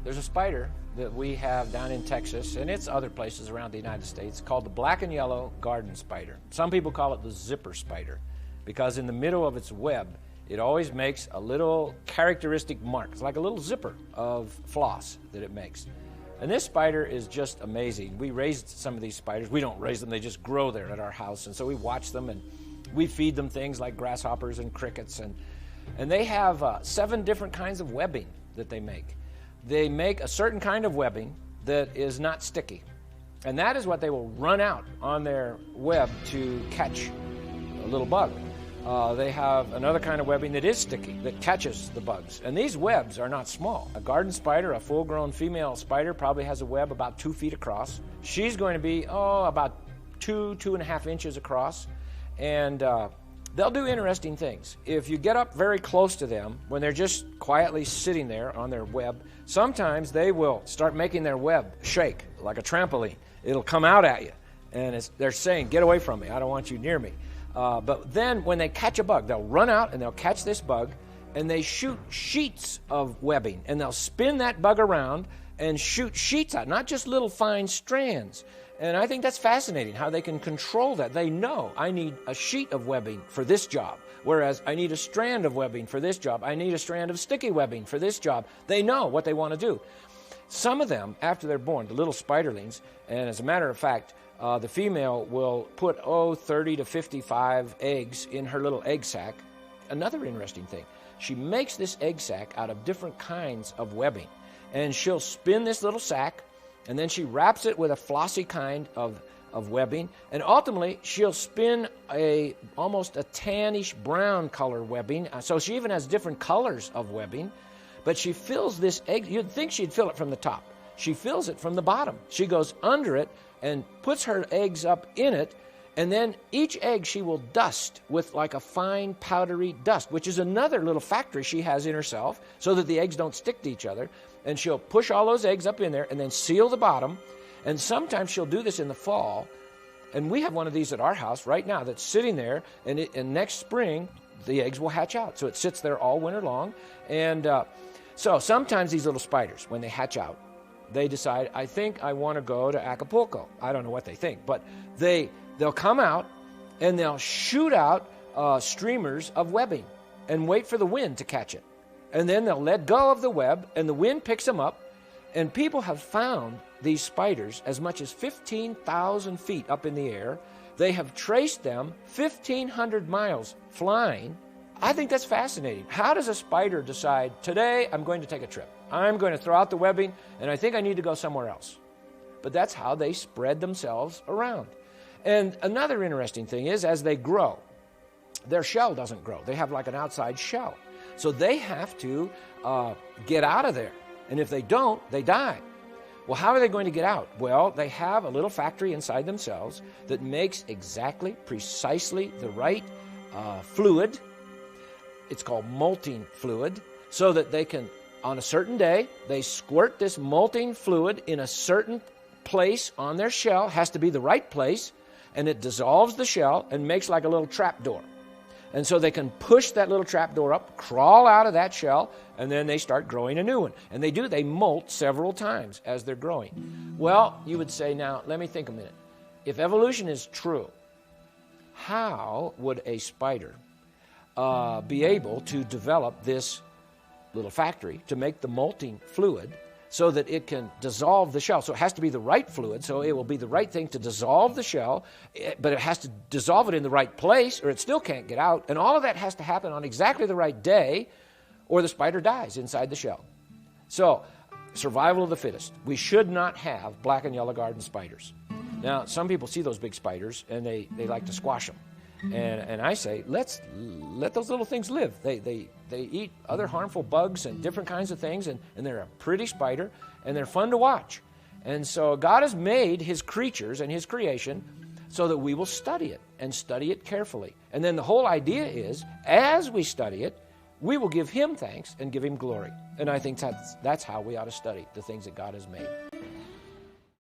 There's a spider that we have down in Texas, and it's other places around the United States, called the black and yellow garden spider. Some people call it the zipper spider because in the middle of its web, it always makes a little characteristic mark. It's like a little zipper of floss that it makes. And this spider is just amazing. We raised some of these spiders. We don't raise them, they just grow there at our house. And so we watch them and we feed them things like grasshoppers and crickets. And they have 7 different kinds of webbing that they make. They make a certain kind of webbing that is not sticky. And that is what they will run out on their web to catch a little bug. They have another kind of webbing that is sticky, that catches the bugs. And these webs are not small. A garden spider, a full-grown female spider, probably has a web about 2 feet across. She's going to be, about 2.5 inches across. And they'll do interesting things. If you get up very close to them, when they're just quietly sitting there on their web, sometimes they will start making their web shake like a trampoline. It'll come out at you. And they're saying, get away from me. I don't want you near me. But then when they catch a bug, they'll run out and they'll catch this bug and they shoot sheets of webbing and they'll spin that bug around and shoot sheets out, not just little fine strands. And I think that's fascinating how they can control that. They know I need a sheet of webbing for this job, whereas I need a strand of webbing for this job. I need a strand of sticky webbing for this job. They know what they want to do. Some of them, after they're born, the little spiderlings, and as a matter of fact, the female will put 30 to 55 eggs in her little egg sac. Another interesting thing, she makes this egg sac out of different kinds of webbing. And she'll spin this little sac, and then she wraps it with a flossy kind of webbing. And ultimately, she'll spin almost a tannish brown color webbing. So she even has different colors of webbing. But she fills this egg, you'd think she'd fill it from the top. She fills it from the bottom. She goes under it and puts her eggs up in it, and then each egg she will dust with like a fine powdery dust, which is another little factory she has in herself so that the eggs don't stick to each other. And she'll push all those eggs up in there and then seal the bottom. And sometimes she'll do this in the fall. And we have one of these at our house right now that's sitting there, and next spring the eggs will hatch out. So it sits there all winter long. And so sometimes these little spiders, when they hatch out, they decide, I think I want to go to Acapulco. I don't know what they think, but they'll come out and they'll shoot out streamers of webbing and wait for the wind to catch it. And then they'll let go of the web and the wind picks them up. And people have found these spiders as much as 15,000 feet up in the air. They have traced them 1,500 miles flying. I think that's fascinating. How does a spider decide, today I'm going to take a trip? I'm going to throw out the webbing, and I think I need to go somewhere else. But that's how they spread themselves around. And another interesting thing is, as they grow, their shell doesn't grow. They have like an outside shell. So they have to get out of there. And if they don't, they die. Well, how are they going to get out? Well, they have a little factory inside themselves that makes precisely the right fluid. It's called molting fluid, so that they can, on a certain day, they squirt this molting fluid in a certain place on their shell. It has to be the right place, and it dissolves the shell and makes like a little trap door. And so they can push that little trap door up, crawl out of that shell, and then they start growing a new one. And they molt several times as they're growing. Well, you would say, now, let me think a minute. If evolution is true, how would a spider be able to develop this little factory to make the molting fluid so that it can dissolve the shell? So it has to be the right fluid, so it will be the right thing to dissolve the shell, but it has to dissolve it in the right place or it still can't get out. And all of that has to happen on exactly the right day or the spider dies inside the shell. So, survival of the fittest. We should not have black and yellow garden spiders. Now, some people see those big spiders and they like to squash them. And I say, let those little things live. They eat other harmful bugs and different kinds of things, and they're a pretty spider, and they're fun to watch. And so God has made His creatures and His creation so that we will study it, and study it carefully. And then the whole idea is, as we study it, we will give Him thanks and give Him glory. And I think that's how we ought to study the things that God has made.